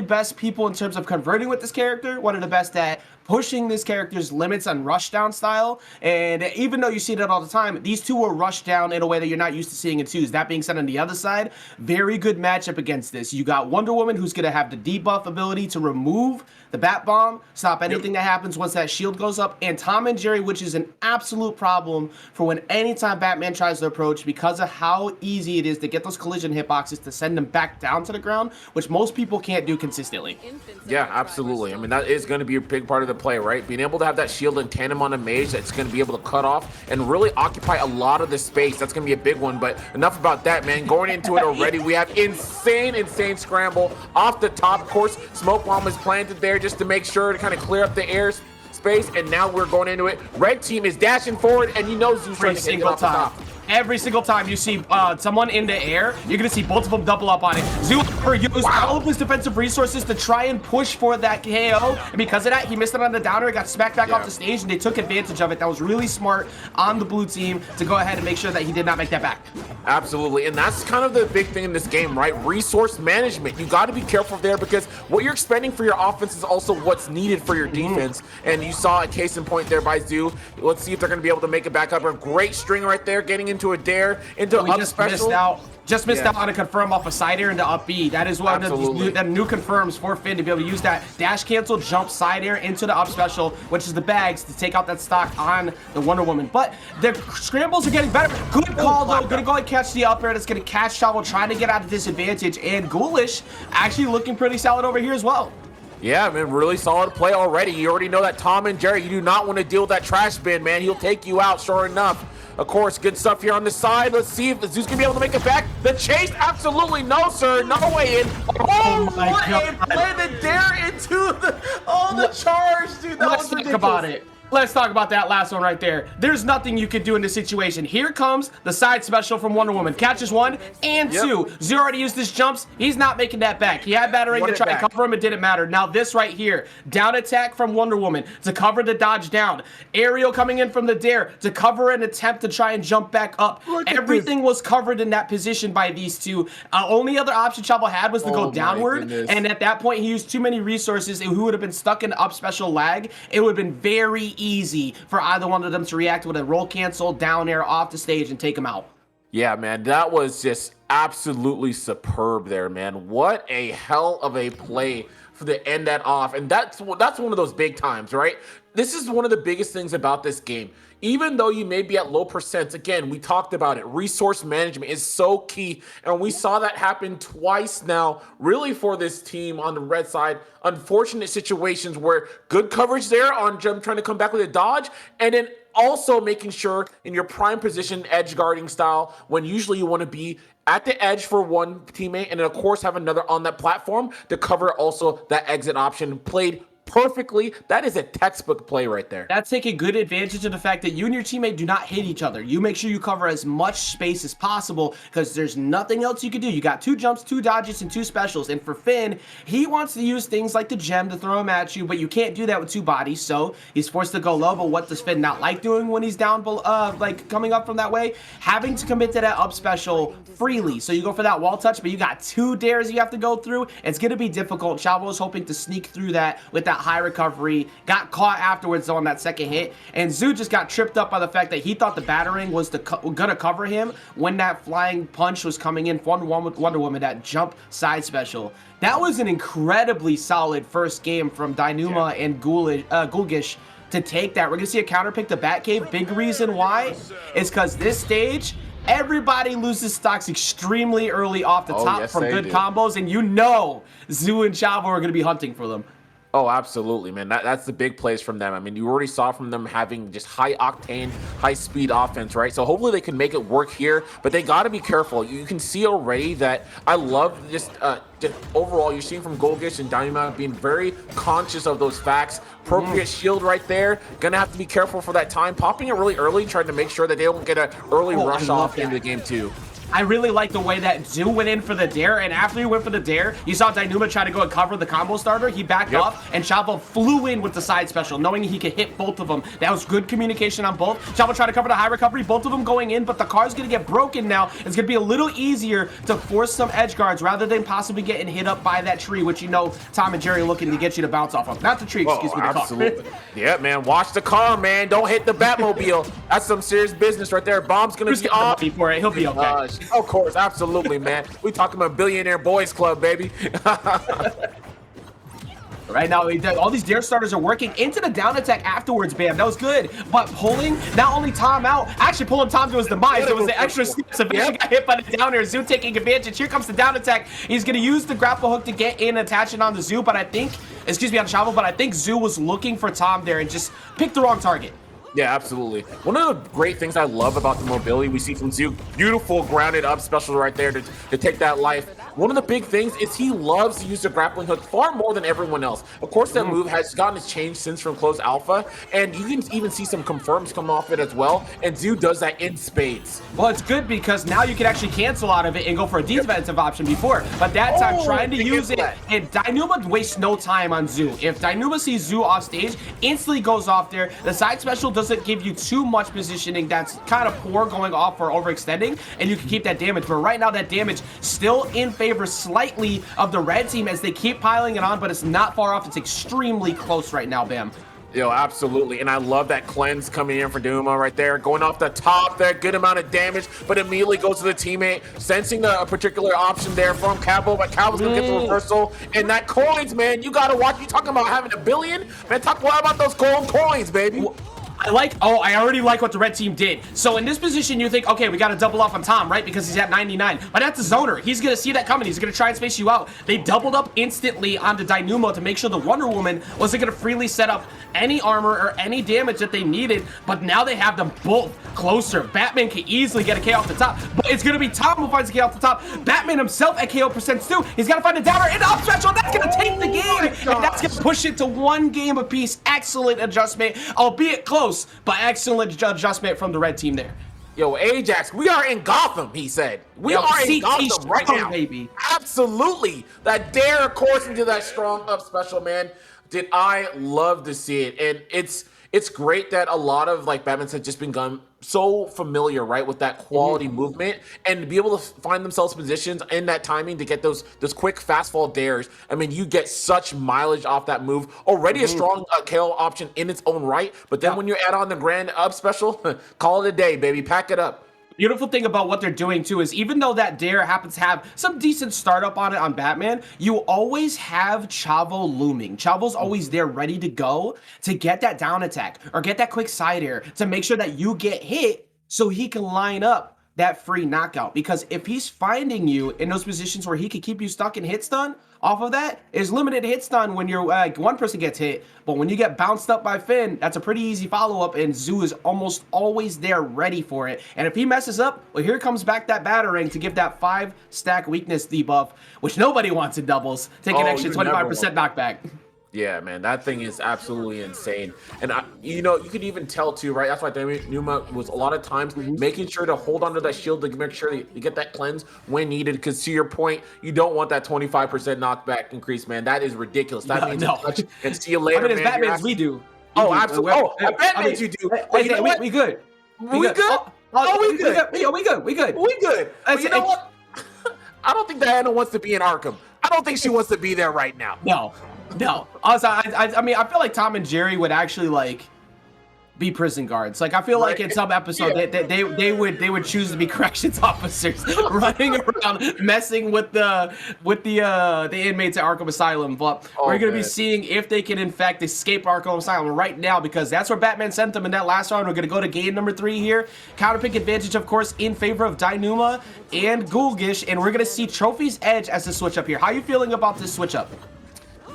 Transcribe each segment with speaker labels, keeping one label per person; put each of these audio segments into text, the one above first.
Speaker 1: best people in terms of converting with this character, one of the best at pushing this character's limits on rushdown style. And even though you see that all the time, these two were rushed down in a way that you're not used to seeing in twos. That being said, on the other side, very good matchup against this. You got Wonder Woman, who's going to have the debuff ability to remove the Bat Bomb, stop anything that happens once that shield goes up, and Tom and Jerry, which is an absolute problem for when anytime Batman tries to approach, because of how easy it is to get those collision hitboxes to send them back down to the ground, which most people can't do consistently.
Speaker 2: Yeah, absolutely. I mean, that is going to be a big part of the play, right? Being able to have that shield in tandem on a mage that's going to be able to cut off and really occupy a lot of the space. That's going to be a big one, but enough about that, man. Going into it already, we have insane scramble off the top. Of course, smoke bomb is planted there just to make sure to kind of clear up the air space, and now we're going into it. Red team is dashing forward, and you know Zeus trying to take it off the top.
Speaker 1: Every single time you see someone in the air, you're going to see both of them double up on it. Zeus used all of his defensive resources to try and push for that KO. And because of that, he missed it on the downer. He got smacked back off the stage, and they took advantage of it. That was really smart on the blue team to go ahead and make sure that he did not make that back.
Speaker 2: Absolutely. And that's kind of the big thing in this game, right? Resource management. You got to be careful there because what you're expending for your offense is also what's needed for your defense. And you saw a case in point there by Zoo. Let's see if they're going to be able to make it back up. A great string right there, getting into a dare, into up special.
Speaker 1: Just missed out on a confirm off a side air into up B. That is one of the new confirms for Finn to be able to use that dash cancel, jump side air into the up special, which is the bags, to take out that stock on the Wonder Woman. But the scrambles are getting better. Good call, though. Gonna go and catch the up air. That's gonna catch Chavo trying to get out of disadvantage. And Ghoulish actually looking pretty solid over here as well.
Speaker 2: Yeah, man, really solid play already. You already know that Tom and Jerry, you do not want to deal with that trash bin, man. He'll take you out, sure enough. Of course, good stuff here on the side. Let's see if Zeus can be able to make it back. The chase, absolutely no, sir. No way in. Oh, what a play. The dare into the charge, dude. That was ridiculous.
Speaker 1: Let's talk about it. Let's talk about that last one right there. There's nothing you can do in this situation. Here comes the side special from Wonder Woman. Catches one and two. Zero already used his jumps. He's not making that back. He had battering to try to cover him. It didn't matter. Now this right here. Down attack from Wonder Woman to cover the dodge down. Aerial coming in from the dare to cover an attempt to try and jump back up. Everything was covered in that position by these two. Only other option Chavo had was to go downward. And at that point, he used too many resources. Who would have been stuck in up special lag. It would have been very easy for either one of them to react with a roll cancel, down air off the stage and take him out.
Speaker 2: Yeah, man, that was just absolutely superb there, man. What a hell of a play for the end that off. And that's one of those big times, right? This is one of the biggest things about this game. Even though you may be at low percents, again, we talked about it. Resource management is so key. And we saw that happen twice now, really, for this team on the red side. Unfortunate situations where good coverage there on Jim trying to come back with a dodge. And then also making sure in your prime position, edge guarding style, when usually you want to be at the edge for one teammate. And then, of course, have another on that platform to cover also that exit option. Played perfectly. That is a textbook play right there.
Speaker 1: That's taking good advantage of the fact that you and your teammate do not hit each other. You make sure you cover as much space as possible because there's nothing else you can do. You got 2 jumps, 2 dodges, and 2 specials. And for Finn, he wants to use things like the gem to throw him at you, but you can't do that with 2 bodies, so he's forced to go low. But what does Finn not like doing when he's down, like coming up from that way? Having to commit to that up special freely. So you go for that wall touch, but you got 2 dares you have to go through. It's going to be difficult. Chavo was hoping to sneak through that with that high recovery, got caught afterwards on that second hit, and Zoo just got tripped up by the fact that he thought the battering was gonna cover him when that flying punch was coming in from Wonder Woman, that jump side special. That was an incredibly solid first game from Dainuma and Ghoulgish to take that. We're gonna see a counter pick to Batcave. Big reason why is because this stage, everybody loses stocks extremely early off the top from good combos, and you know Zoo and Chavo are gonna be hunting for them.
Speaker 2: Oh, absolutely, man. That's the big plays from them. I mean, you already saw from them having just high-octane, high-speed offense, right? So hopefully they can make it work here, but they got to be careful. You can see already that I love just overall, you're seeing from Ghoulgish and Dainuma being very conscious of those facts. Appropriate shield right there. Gonna have to be careful for that time. Popping it really early, trying to make sure that they don't get an early rush off into the game too.
Speaker 1: I really like the way that Zoo went in for the dare, and after he went for the dare, you saw Dainuma try to go and cover the combo starter. He backed off, and Chavo flew in with the side special, knowing he could hit both of them. That was good communication on both. Chavo tried to cover the high recovery, both of them going in, but the car's going to get broken now. It's going to be a little easier to force some edge guards rather than possibly getting hit up by that tree, which you know Tom and Jerry are looking to get you to bounce off of. Not the tree, excuse me, the
Speaker 2: absolutely.
Speaker 1: car.
Speaker 2: Yeah, man. Watch the car, man. Don't hit the Batmobile. That's some serious business right there. Bomb's going to be off.
Speaker 1: Before it. He'll be okay.
Speaker 2: Of course, absolutely, man. We talking about Billionaire Boys Club, baby.
Speaker 1: Right now, all these dare starters are working into the down attack afterwards, Bam. That was good. But pulling not only Tom out, actually pulling Tom to his demise. It was the extra steps. Eventually got hit by the down air. Zoo taking advantage. Here comes the down attack. He's going to use the grapple hook to get in, attaching on the Zoo. But I think, excuse me, on Chavo, but I think Zoo was looking for Tom there and just picked the wrong target.
Speaker 2: Yeah, absolutely. One of the great things I love about the mobility we see from Zoo, beautiful grounded up special right there to take that life. One of the big things is he loves to use the grappling hook far more than everyone else. Of course, that move has gotten its change since from closed alpha, and you can even see some confirms come off it as well, and Zoo does that in spades.
Speaker 1: Well, it's good because now you can actually cancel out of it and go for a defensive option before, but that time trying to use it, and Dainuma wastes no time on Zoo. If Dainuma sees Zoo off stage, instantly goes off there. The side special doesn't give you too much positioning that's kind of poor going off or overextending, and you can keep that damage. But right now, that damage still in favor slightly of the red team as they keep piling it on, but it's not far off. It's extremely close right now, Bam.
Speaker 2: Yo, absolutely. And I love that cleanse coming in for Dainuma right there. Going off the top there, good amount of damage, but immediately goes to the teammate, sensing a particular option there from Chavo, but Chavo's gonna get the reversal. And that coins, man, you gotta watch. You talking about having $1 billion? Man, talk more about those gold coins, baby.
Speaker 1: I already like what the red team did. So in this position, you think, okay, we got to double off on Tom, right? Because he's at 99. But that's the zoner. He's going to see that coming. He's going to try and space you out. They doubled up instantly onto Dainuma to make sure the Wonder Woman wasn't going to freely set up any armor or any damage that they needed. But now they have them both closer. Batman can easily get a KO off the top. But it's going to be Tom who finds a KO off the top. Batman himself at KO percents too. He's got to find a downer and up special. That's going to take the game. And that's going to push it to 1 game apiece. Excellent adjustment, albeit close. But excellent adjustment from the red team there.
Speaker 2: Yo, Ajax, we are in Gotham, he said. We are in Gotham right now.
Speaker 1: Baby.
Speaker 2: Absolutely. That dare, of course, into that strong up special, man. Did I love to see it. And it's great that a lot of like Batman's have just been so familiar, right, with that quality movement, and to be able to find themselves positions in that timing to get those quick fast fall dares. I mean, you get such mileage off that move. Already a strong KO option in its own right, but then when you add on the grand up special, call it a day, baby. Pack it up.
Speaker 1: Beautiful thing about what they're doing too is even though that dare happens to have some decent startup on it on Batman, you always have Chavo looming. Chavo's always there ready to go to get that down attack or get that quick side air to make sure that you get hit so he can line up that free knockout. Because if he's finding you in those positions where he can keep you stuck in hit stun, off of that is limited hit stun when you're one person gets hit, but when you get bounced up by Finn, that's a pretty easy follow-up, and Zoo is almost always there ready for it. And if he messes up, well, here comes back that battering to give that 5-stack weakness debuff, which nobody wants in doubles. Take an extra 25% knockback.
Speaker 2: Yeah, man, that thing is absolutely insane. And, you know, you could even tell, too, right? That's why Dainuma was a lot of times making sure to hold onto that shield to make sure you get that cleanse when needed. Because, to your point, you don't want that 25% knockback increase, man. That is ridiculous. That means and see you later,
Speaker 1: I mean, as Batman as we do.
Speaker 2: Oh, absolutely. Oh, Batman you do.
Speaker 1: But you know what? We good.
Speaker 2: We good? We good.
Speaker 1: We good.
Speaker 2: But you know what? I don't think Diana wants to be in Arkham. I don't think she wants to be there right now.
Speaker 1: No. Also, I mean, I feel like Tom and Jerry would actually like be prison guards. Like I feel like in some episode they would choose to be corrections officers running around messing with the inmates at Arkham Asylum. But we're gonna be seeing if they can in fact escape Arkham Asylum right now, because that's where Batman sent them in that last round. We're gonna go to game number 3 here. Counterpick advantage, of course, in favor of Dainuma and Ghoulgish, and we're gonna see Trophy's edge as the switch up here. How are you feeling about this switch up?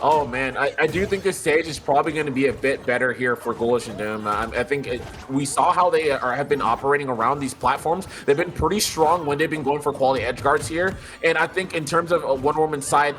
Speaker 2: Oh man, I do think this stage is probably going to be a bit better here for Ghoulish and Dainuma. I think we saw how they have been operating around these platforms. They've been pretty strong when they've been going for quality edge guards here. And I think in terms of a Wonder Woman side,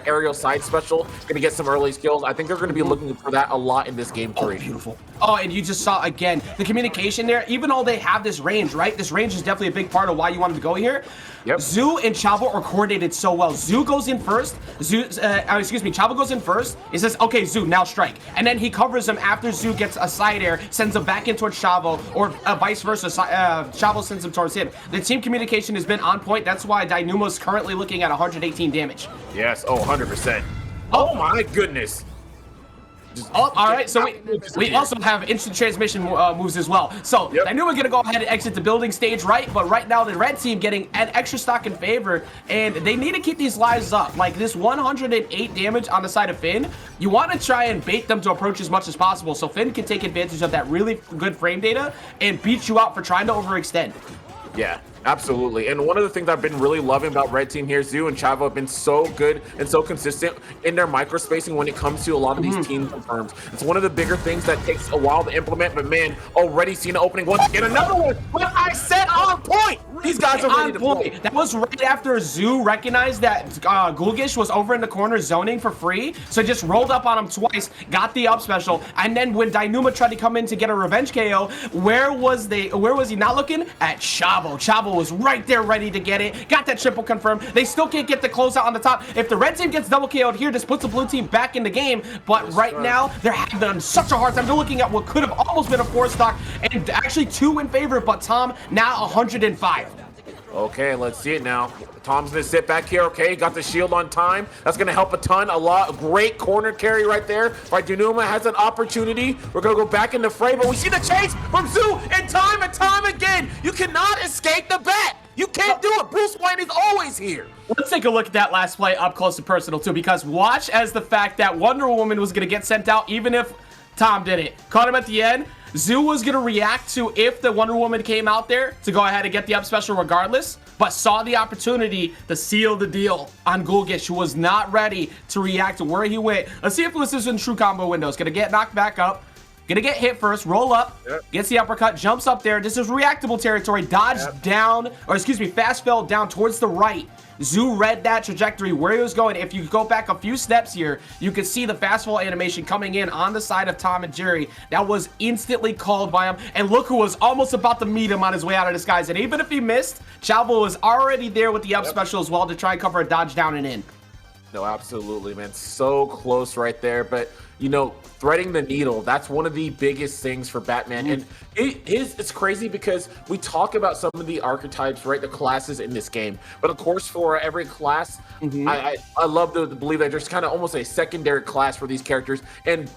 Speaker 2: aerial side special, going to get some early skills. I think they're going to be looking for that a lot in this game 3.
Speaker 1: Oh, beautiful. Oh, and you just saw, again, the communication there. Even though they have this range, right? This range is definitely a big part of why you wanted to go here.
Speaker 2: Yep.
Speaker 1: Zoo and Chavo are coordinated so well. Zoo goes in first. Chavo goes in first. He says, okay, Zoo, now strike. And then he covers him after Zoo gets a side air, sends him back in towards Chavo, or vice versa. Chavo sends him towards him. The team communication has been on point. That's why Dainuma is currently looking at 118 damage.
Speaker 2: Yes, 100%. Oh my goodness.
Speaker 1: Oh, all right. So we also have instant transmission moves as well. So I knew we are going to go ahead and exit the building stage, right? But right now the red team getting an extra stock in favor, and they need to keep these lives up. Like this 108 damage on the side of Finn, you want to try and bait them to approach as much as possible so Finn can take advantage of that really good frame data and beat you out for trying to overextend.
Speaker 2: Yeah, absolutely. And one of the things I've been really loving about Red Team here, Zoo and Chavo have been so good and so consistent in their microspacing when it comes to a lot of these team confirms. It's one of the bigger things that takes a while to implement, but man, already seen an opening once again. Another one, like I said, on point. These guys are ready to play.
Speaker 1: That was right after Zoo recognized that Ghoulgish was over in the corner zoning for free, so just rolled up on him twice, got the up special, and then when Dainuma tried to come in to get a revenge KO, where was he not looking? At Chavo. Chavo was right there ready to get it, got that triple confirmed. They still can't get the closeout on the top. If the red team gets double KO'd here, this puts the blue team back in the game, but right now, they're having such a hard time. They're looking at what could have almost been a 4 stock, and actually 2 in favor, but Tom now 105.
Speaker 2: Okay, let's see it now. Tom's gonna sit back here. Okay, got the shield on time. That's gonna help a ton. A great corner carry right there. Right, Dainuma has an opportunity. We're gonna go back in the fray, but we see the chase from Zoo and time again. You cannot escape the bet. You can't do it. Bruce Wayne is always here.
Speaker 1: Let's take a look at that last play up close and personal too, because watch as the fact that Wonder Woman was gonna get sent out even if Tom did it. Caught him at the end. Zoo was going to react to if the Wonder Woman came out there to go ahead and get the up special regardless, but saw the opportunity to seal the deal on Ghoulgish, who was not ready to react to where he went. Let's see if this is in true combo windows. Going to get knocked back up. Going to get hit first, roll up, gets the uppercut, jumps up there. This is reactable territory. Dodge down, or excuse me, fast fell down towards the right. Zoo read that trajectory where he was going. If you go back a few steps here, you could see the fast fall animation coming in on the side of Tom and Jerry. That was instantly called by him. And look who was almost about to meet him on his way out of disguise. And even if he missed, Chavo was already there with the up special as well to try and cover a dodge down and in.
Speaker 2: No, absolutely, man. So close right there. But, you know, threading the needle, that's one of the biggest things for Batman. And it's crazy because we talk about some of the archetypes, right? The classes in this game. But of course, for every class, I love to believe that there's kind of almost a secondary class for these characters. And